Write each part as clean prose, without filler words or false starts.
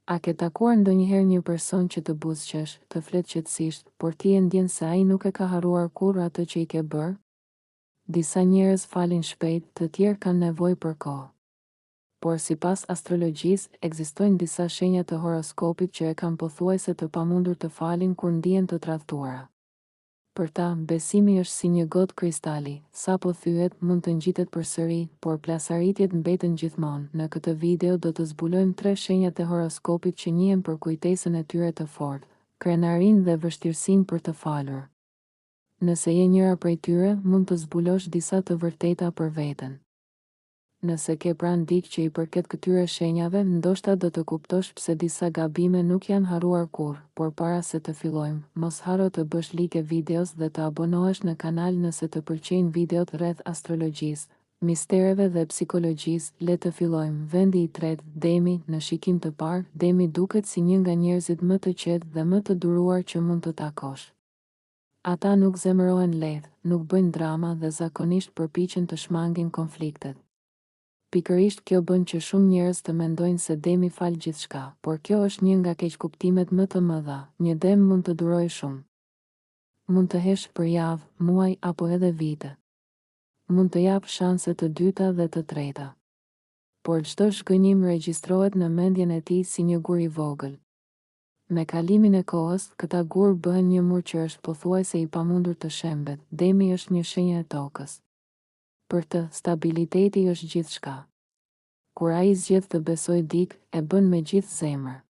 A ke takuar ndonjëherë një person që të buzëqesh, të flet qetësisht, por ti e ndjen se ai nuk e ka harruar kurrë atë që i ke bërë? Disa njerëz falin shpejt, të tjerë kanë nevojë për kohë. Por sipas astrologjisë, ekzistojnë disa shenja të horoskopit që e kanë pothuajse të pamundur të falin kur ndihen të tradhtuara. Për ta, besimi është si një gotë kristali, sa po thyet mund të ngjitet përsëri, por plasaritjet mbeten gjithmonë. Në këtë video do të zbulojmë 3 shenjat e horoskopit që njihen për kujtesën e tyre të fortë, krenarinë dhe vështirësinë për të falur. Nëse je njëra prej tyre, mund të zbulosh disa të vërteta për veten. Nëse ke pranë dikë që i përket këtyre shenjave, ndoshta do të kuptosh pse disa gabime nuk janë harruar kurrë, por para se të fillojmë, mos harro të bësh like videos dhe të abonohesh në kanal nëse të pëlqejnë videot rreth astrologjisë, mistereve dhe psikologjisë. Le të fillojmë. Vendi i tretë, Demi. Në shikim të parë, Demi duket si një nga njerëzit më të qetë dhe më të duruar që mund të takosh. Ata nuk zemërohen lehtë, nuk bëjnë drama dhe zakonisht përpiqen të shmangin konfliktet. Pikërisht kjo bën që shumë njerëz të mendojnë se Demi fal gjithçka, por kjo është një nga keqkuptimet më të mëdha. Një Dem mund të durojë shumë. Mund të heshë për javë, muaj apo edhe vite. Mund të jap shanse të dyta dhe të treta. Por çdo shgënjim regjistrohet në mendjen e tij si një gur i vogël. Me kalimin e kohës, këta gur bëhen një mur që është pothuajse i pamundur të shembet. Demi është një shenjë e tokës. Për të, stabiliteti është gjithçka. Kur ai zgjedh të besojë dikë, e bën me gjithë zemër.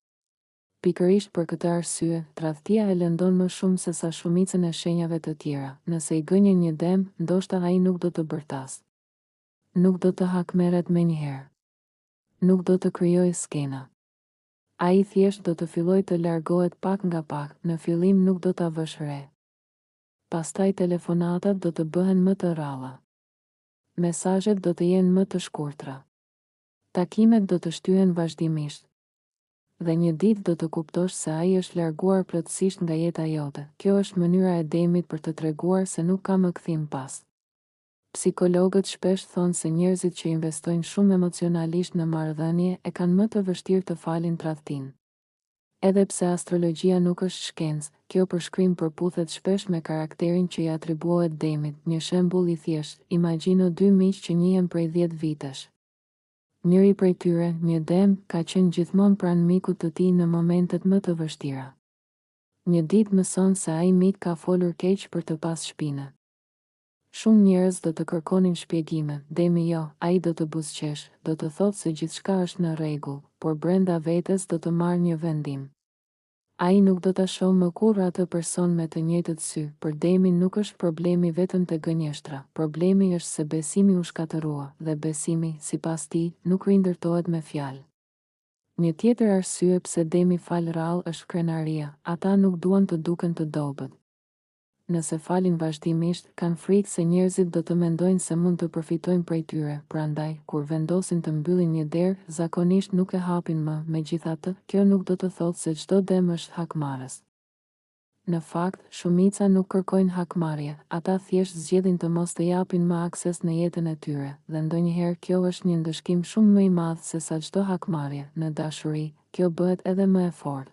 Pikërisht për këtë arsye, tradhtia e lëndon më shumë se sa shumicën e shenjave të tjera. Nëse i gënjen një Dem, ndoshta ai nuk do të bërtas. Nuk do të hakmerret menjëherë. Nuk do të krijojë skena. Ai thjesht do të fillojë të largohet pak nga pak, në fillim nuk do ta vësh re. Pastaj telefonatat do të bëhen më të rralla. Mesazhet do të jenë më të shkurtra. Takimet do të shtyhen vazhdimisht. Dhe një ditë do të kuptosh se ai është larguar plotësisht nga jeta jote. Kjo është mënyra e Demit për të treguar se nuk ka më kthim pas. Psikologët shpesh thonë se njerëzit që investojnë shumë emocionalisht në marrëdhënie e kanë më të vështirë të falin tradhtinë. Edhe pse astrologjia nuk është shkencë, kjo përshkrim përputhet shpesh me karakterin që i atribuohet Demit. Një shembull i thjeshtë, imagjino 2 miq që njihen prej 10 vitesh. Njëri prej tyre, një Dem, ka qenë gjithmonë pranë mikut të tij në momentet më të vështira. Një ditë mëson se ai mik ka folur keq për të pas shpinë. Shumë njerëz do të kërkonin shpjegime. Demi jo, ai do të buzëqesh, do të thotë se gjithçka është në rregull, por brenda vetes do të marrë një vendim. Ai nuk do ta shohë më kurrë atë person me të njëjtët sy. Për Demin nuk është problemi vetëm te gënjeshtra. Problemi është se besimi u shkatërrua, dhe besimi, sipas tij, nuk rindërtohet me fjalë. Një tjetër arsye pse Demi fal rrallë është krenaria. Ata nuk duan të duken të dobët. Nëse falin vazhdimisht, kanë frikë se njerëzit do të mendojnë se mund të përfitojnë prej tyre. Prandaj, kur vendosin të mbyllin një derë, zakonisht nuk e hapin më. Megjithatë, kjo nuk do të thotë se çdo Dem është hakmarrës. Në fakt, shumica nuk kërkojnë hakmarrje, ata thjesht zgjedhin të mos të japin më akses në jetën e tyre, dhe ndonjëherë kjo është një ndëshkim shumë më i madh se sa çdo hakmarrje. Në dashuri, kjo bëhet edhe më e fortë.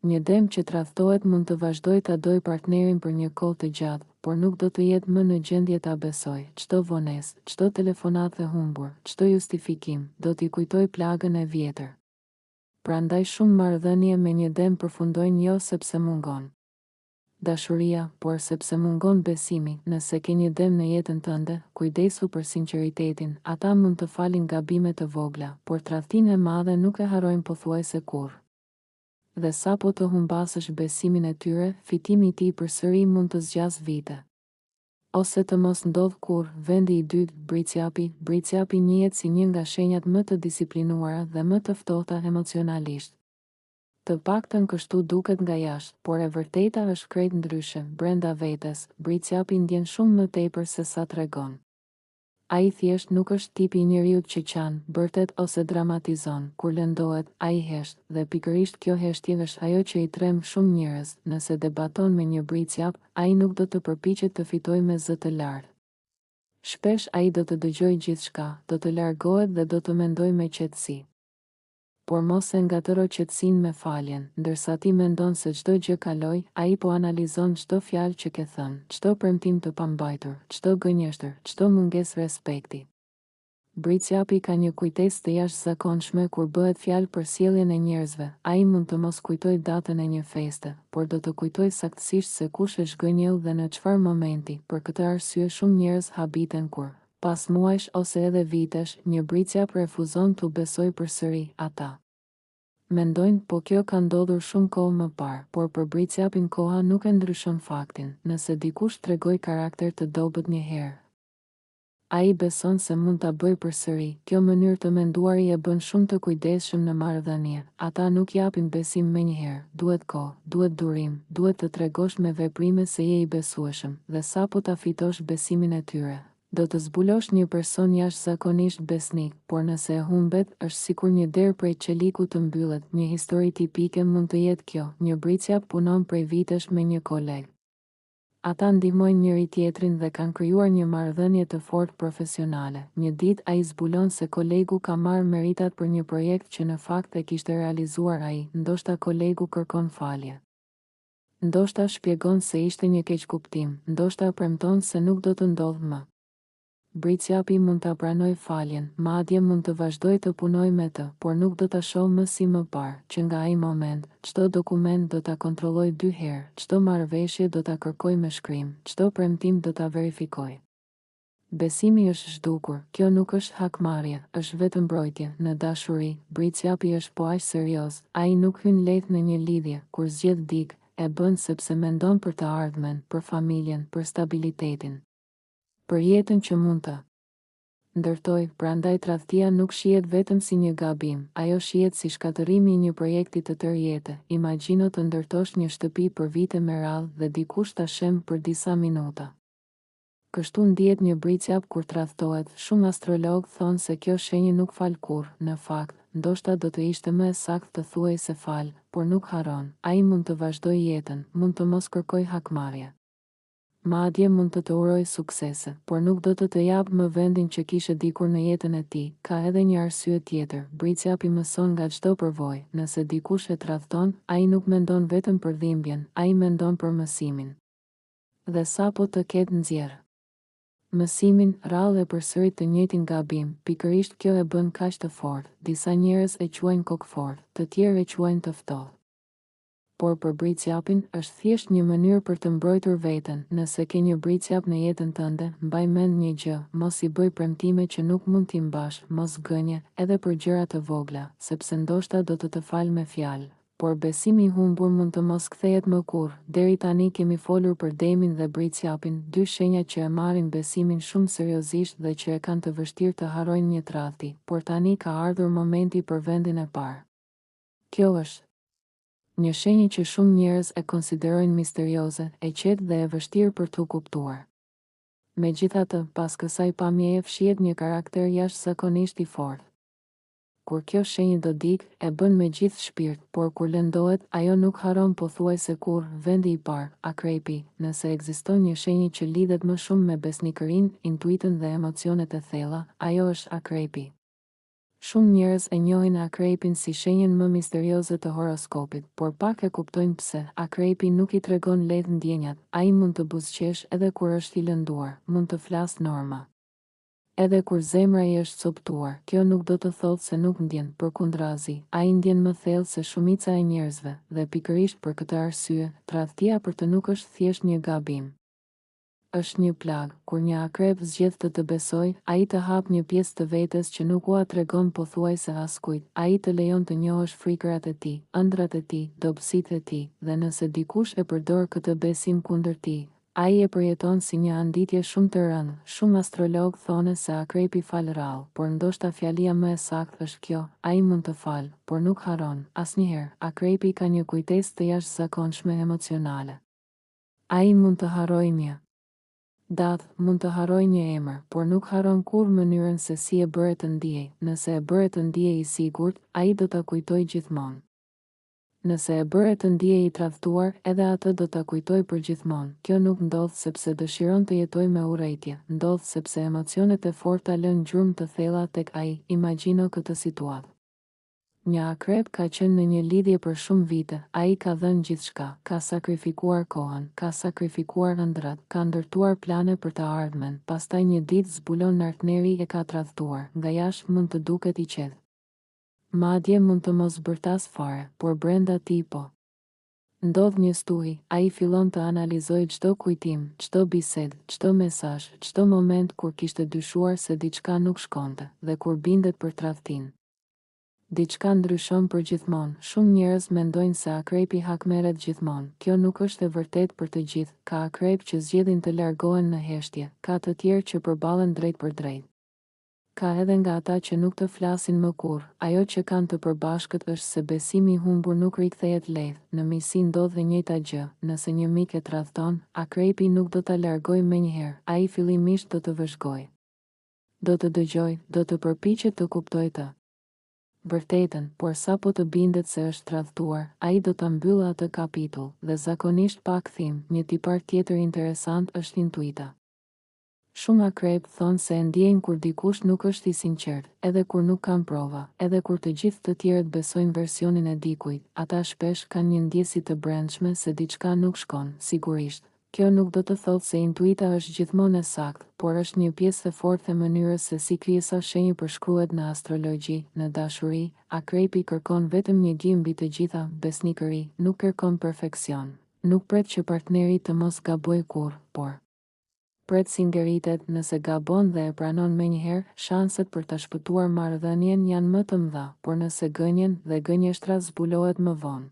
Një Dem që tradhtohet mund të vazhdojë ta dojë partnerin për një kohë të gjatë, por nuk do të jetë më në gjendje ta besojë. Çdo vonesë, çdo telefonatë e humbur, çdo justifikim, do t'i kujtojë plagën e vjetër. Prandaj shumë marrëdhënie me një Dem përfundojnë jo sepse mungon dashuria, por sepse mungon besimi. Nëse ke një Dem në jetën tënde, kujdesu për sinqeritetin. Ata mund të falin gabime të vogla, por tradhtinë e madhe nuk e harrojnë pothuajse kurrë. Dhe sa po të humbasësh besimin e tyre, fitimi i tij përsëri mund të zgjasë vite. Ose të mos ndodh kurrë. Vendi i dytë, Bricjapi. Bricjapi njihet si një nga shenjat më të disiplinuara dhe më të ftohta emocionalisht. Të paktën kështu duket nga jashtë, por e vërteta është krejt ndryshe. Brenda vetes, Bricjapi ndjen shumë më tepër se sa tregon. Ai thjesht nuk është tipi i njeriut që qan, bërtet ose dramatizon. Kur lëndohet, ai hesht, dhe pikërisht kjo heshtje është ajo që i trem shumë njerëz. Nëse debaton me një Bricjap, ai nuk do të përpiqet të fitojë me zë të lartë. Shpesh ai do të dëgjojë gjithçka, do të largohet dhe do të mendojë me qetësi. por mos e ngatëro qetësinë me faljen, ndërsa ti mendon se çdo gjë kaloi, ai po analizon çdo fjalë që ke thënë, çdo premtim të pambajtur, çdo gënjeshtër, çdo mungesë respekti. Britsjapi ka një kujtesë të jashtëzakonshme kur bëhet fjalë për sjelljen e njerëzve. Ai mund të mos kujtojë datën e një feste, por do të kujtojë saktësisht se kush e zhgënjell dhe në çfarë momenti. Për këtë arsye shumë njerëz habiten kur, pas muajsh ose edhe vitesh, një britsjap refuzon t'u besojë përsëri ata. Mendojnë, po kjo ka ndodhur shumë kohë më parë, por për britsjapin koha nuk e ndryshon faktin. Nëse dikush tregoi karakter të dobët një herë, ai beson se mund ta bëjë përsëri. Kjo mënyrë të menduari e bën shumë të kujdesshëm në marrëdhënie. Ata nuk japin besim menjëherë. Duhet kohë, duhet durim, duhet të tregosh me veprime se je i besueshëm, dhe sapo ta fitosh besimin e tyre, do të zbulosh një person jashtëzakonisht besnik, por nëse e humbet, është sikur një derë prej qelikut të mbyllet. Një histori tipike mund të jetë kjo. Një britsjap punon prej vitesh me një koleg. Ata ndihmojnë njëri tjetrin dhe kanë krijuar një marrëdhënie të fortë profesionale. Një ditë ai zbulon se kolegu ka marrë meritat për një projekt që në fakt e kishte realizuar ai. Ndoshta kolegu kërkon falje, ndoshta shpjegon se ishte një keqkuptim, ndoshta premton se nuk do të ndodhë më. Britsjapi mund ta pranojë faljen, madje mund të vazhdojë të punojë me të, por nuk do ta shohë më si më parë, që nga ai moment, çdo dokument do ta kontrollojë 2 herë, çdo marrëveshje do ta kërkojë me shkrim, çdo premtim do ta verifikojë. Besimi është zhdukur, kjo nuk është hakmarrje, është vetëm mbrojtje. Në dashuri, britsjapi është po aq serioz, ai nuk hyn lehtë në një lidhje. Kur zgjedh dikë, e bën sepse mendon për të ardhmen, për familjen, për stabilitetin, për jetën që mund të ndërtoj. Prandaj tradhtia nuk shihet vetëm si një gabim, ajo shihet si shkatërrimi i një projekti të tërë jete. Imagjino të ndërtosh një shtëpi për vite me radhë dhe dikush ta shem për disa minuta. Kështu ndihet një britsjap kur tradhtohet. Shumë astrologë thonë se kjo shenjë nuk fal kurrë. Në fakt, ndoshta do të ishte më e saktë të thuaj se fal, por nuk haron. Ai mund të vazhdojë jetën, mund të mos kërkojë hakmarrje, madje mund të uroj suksese, por nuk do të japë më vendin që kishte dikur në jetën e tij. Ka edhe një arsye tjetër. Britsjapi mëson nga çdo përvojë. Nëse dikush e tradhton, ai nuk mendon vetëm për dhimbjen, ai mendon për mësimin. Dhe sapo të ketë nxjerr mësimin, rrallë e përsërit të njëjtin gabim, pikërisht kjo e bën kaq të fortë. Disa njerëz e quajnë kokfort, të tjerë e quajnë të ftohtë. Por për britsjapin është thjesht një mënyrë për të mbrojtur veten. Nëse ke një britsjap në jetën tënde, mbaj mend një gjë, mos i bëj premtime që nuk mund t'i mbash, mos gënje, edhe për gjëra të vogla, sepse ndoshta do të falë me fjalë, por besimi i humbur mund të mos kthehet më kurrë. Deri tani kemi folur për demin dhe britsjapin, 2 shenja që e marrin besimin shumë seriozisht dhe që e kanë të vështirë të harrojnë një tradhti, por tani ka ardhur momenti për vendin e parë. Kjo është një shenjë që shumë njerëz e konsiderojnë misterioze, e qetë dhe e vështirë për t'u kuptuar. Megjithatë, pas kësaj pamjeje fshihet një karakter jashtëzakonisht i fortë. Kur kjo shenjë do dikë, e bën me gjithë shpirt, por kur lëndohet, ajo nuk harron pothuajse kurrë. Vendi i parë, akrepi. Nëse ekziston një shenjë që lidhet më shumë me besnikërinë, intuitën dhe emocionet e thella, ajo është akrepi. Shumë njerëz e njohin akrepin si shenjën më misterioze të horoskopit, por pak e kuptojnë pse. Akrepi nuk i tregon lehtë ndjenjat, ai mund të buzëqesh edhe kur është i lënduar, mund të flasë norma edhe kur zemra i është coptuar. Kjo nuk do të thotë se nuk ndjen, përkundrazi, ai ndjen më thellë se shumica e njerëzve, dhe pikërisht për këtë arsye, tradhtia për të nuk është thjesht një gabim, është një plag. Kur një akrep zgjedh të besoj, ai të hap një pjesë të vetes që nuk ua tregon pothuajse askujt. Ai të lejon të njohësh frikërat e tij, ëndrat e tij, dobësitë e tij, dhe nëse dikush e përdor këtë besim kundër tij, ai e përjeton si një handitje shumë të rëndë. Shumë astrologë thonë se akrepi fal rrallë, por ndoshta fjalia më e saktë është kjo: ai mund të falë, por nuk harron. Asnjëherë, akrepi ka një kujtesë të jashtëzakonshme emocionale. Ai mund të harrojë një datë, mund të harrojë një emër, por nuk harron kurrë mënyrën se si e bëre të ndiej. Nëse e bëre të ndiej i sigurt, ai do ta kujtojë gjithmonë. Nëse e bëre të ndiej i tradhtuar, edhe atë do ta kujtojë përgjithmonë. Kjo nuk ndodh sepse dëshiron të jetojë me urrëtie, ndodh sepse emocionet e forta lënë gjurmë të thella tek ai. Imagjino këtë situatë. Një akrep ka qenë në një lidhje për shumë vite, ai ka dhënë gjithçka, ka sakrifikuar kohën, ka sakrifikuar ëndrat, ka ndërtuar plane për të ardhmen, pastaj një ditë zbulon nartneri e ka tradhtuar, nga jashtë mund të duket i qetë. Madje mund të mos bërtas fare, por brenda tij po. Ndodh një stuhi, ai fillon të analizojë çdo kujtim, çdo bisedë, çdo mesazh, çdo moment kur kishte dyshuar se diçka nuk shkonte, dhe kur bindet për tradhtin. Diçka ndryshon për gjithmonë. Shumë njerëz mendojnë se akrepi hakmerret gjithmonë. Kjo nuk është e vërtetë për të gjithë. Ka akrep që zgjedhin të largohen në heshtje, ka të tjerë që përballen drejt për drejt. Ka edhe nga ata që nuk të flasin më kurrë. Ajo që kanë të përbashkët është se besimi i humbur nuk rikthehet lehtë. Në miqësi ndodh e njëjta gjë. Nëse një mik e tradhton, akrepi nuk do ta largojë menjëherë. Ai fillimisht do të vëzhgojë. Do të dëgjojë, do të përpiqet të kuptojë të vërtetën, por sa po të bindet se është tradhtuar, ai do ta mbyllë atë kapitull, dhe zakonisht pa kthim. Një tipar tjetër interesant është intuita. Shumë akrep thonë se e ndjejnë kur dikush nuk është i sinqert, edhe kur nuk kanë prova, edhe kur të gjithë të tjerët besojnë versionin e dikujt, ata shpesh kanë një ndjesi të brendshme se diçka nuk shkon, sigurisht. Kjo nuk do të thotë se intuita është gjithmonë e saktë, por është një pjesë e fortë e mënyrës se si krijesa shenjë përshkruhet në astrologji. Në dashuri, akrepi kërkon vetëm një gjë mbi të gjitha, besnikëri, nuk kërkon perfeksion. Nuk pret që partneri të mos gabojë kurrë, por pret sinqeritet. Nëse gabon dhe e pranon menjëherë, shanset për ta shpëtuar marrëdhënien janë më të mëdha, por nëse gënjen dhe gënjeshtra zbulohet më vonë,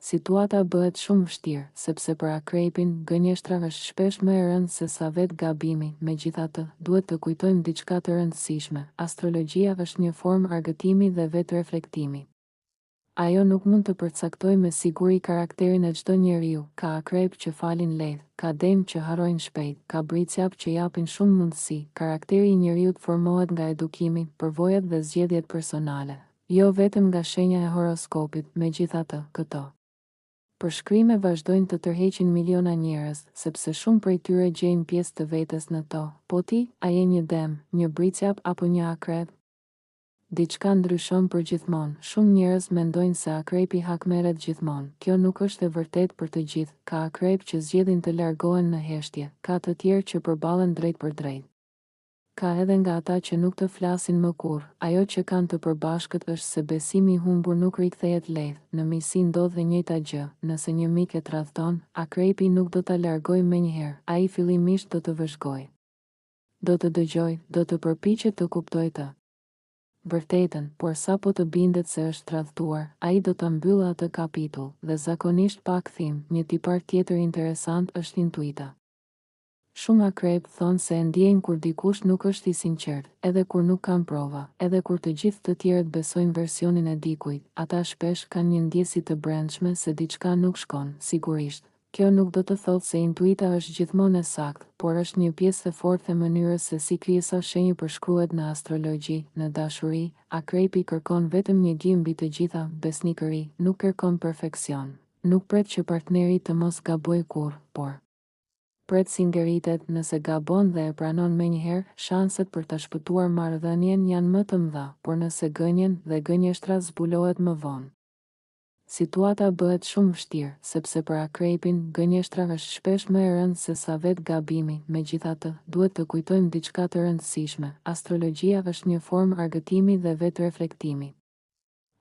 situata bëhet shumë vështirë, sepse për akrepin, gënjeshtra është shpesh më e rëndë se sa vetë gabimi. Megjithatë, duhet të kujtojmë diçka të rëndësishme. Astrologjia është një formë argëtimi dhe vetë reflektimi. Ajo nuk mund të përcaktojë me siguri karakterin e çdo njeriu. Ka akrep që falin lehtë, ka dëm që harrojnë shpejt, ka bricjap që japin shumë mundësi. Karakteri i njeriut formohet nga edukimi, përvojat dhe zgjedhjet personale, jo vetëm nga shenja e horoskopit. Megjithatë, këto përshkrime vazhdojnë të tërheqin miliona njerëz, sepse shumë prej tyre gjejnë pjesë të vetes në to. Po ti, a je një dëm, një bricjap apo një akrep? Diçka ndryshon për gjithmonë. Shumë njerëz mendojnë se akrepi hakmerret gjithmonë. Kjo nuk është e vërtetë për të gjithë. Ka akrep që zgjedhin të largohen në heshtje, ka të tjerë që përballen drejt për drejt. Ka edhe nga ata që nuk të flasin më kurrë. Ajo që kanë të përbashkët është se besimi i humbur nuk rikthehet lehtë. Në miqësi ndodh e njëjta gjë. Nëse një mik e tradhton, akrepi nuk do ta largojë menjëherë. Ai fillimisht do të vëzhgojë. Do të dëgjojë, do të përpiqet të kuptojë të vërtetën, por sa po të bindet se është tradhtuar, ai do ta mbyllë atë kapitull, dhe zakonisht pa kthim. Një tipar tjetër interesant është intuita. Shumë akrep thonë se e ndjejnë kur dikush nuk është i sinqert, edhe kur nuk kanë prova, edhe kur të gjithë të tjerët besojnë versionin e dikujt. Ata shpesh kanë një ndjesi të brendshme se diçka nuk shkon, sigurisht. Kjo nuk do të thotë se intuita është gjithmonë e saktë, por është një pjesë e fortë e mënyrës se si krijesa shenjë përshkruhet në astrologji. Në dashuri, akrepi kërkon vetëm një gjë mbi të gjitha, besnikëri, nuk kërkon perfeksion. Nuk pret që partneri të mos gabojë kurrë, por pret sinqeritet. Nëse gabon dhe e pranon menjëherë, shanset për ta shpëtuar marrëdhënien janë më të mëdha, por nëse gënjen dhe gënjeshtra zbulohet më vonë, situata bëhet shumë vështirë, sepse për akrepin, gënjeshtra është shpesh më e rëndë se sa vetë gabimi. Megjithatë, duhet të kujtojmë diçka të rëndësishme. Astrologjia është një formë argëtimi dhe vetë reflektimi.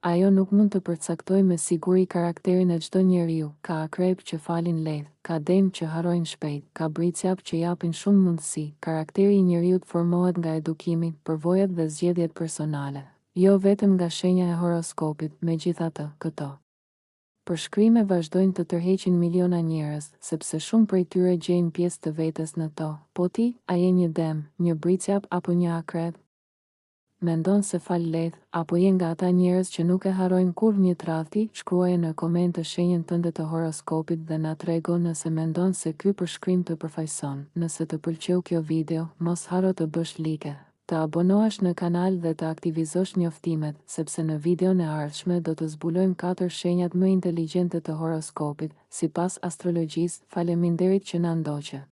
Ajo nuk mund të përcaktojë me siguri karakterin e çdo njeriu. Ka akrep që falin lehtë, ka dëm që harrojnë shpejt, ka bricjap që japin shumë mundësi. Karakteri i njeriut formohet nga edukimi, përvojat dhe zgjedhjet personale, jo vetëm nga shenja e horoskopit. Megjithatë, këto përshkrime vazhdojnë të tërheqin miliona njerëz, sepse shumë prej tyre gjejnë pjesë të vetes në to. Po ti, a je një dëm, një bricjap apo një akrep? Mendon se fal lehtë, apo je nga ata njerëz që nuk e harrojnë kurrë një tradhti? Shkruaje në koment të shenjën tënde të horoskopit dhe na trego nëse mendon se ky përshkrim të përfaqëson. Nëse të pëlqeu kjo video, mos harro të bësh like, të abonohesh në kanal dhe të aktivizosh njoftimet, sepse në videon e ardhshme do të zbulojmë 4 shenjat më inteligjente të horoskopit, sipas astrologjisë. Faleminderit që na ndoqë.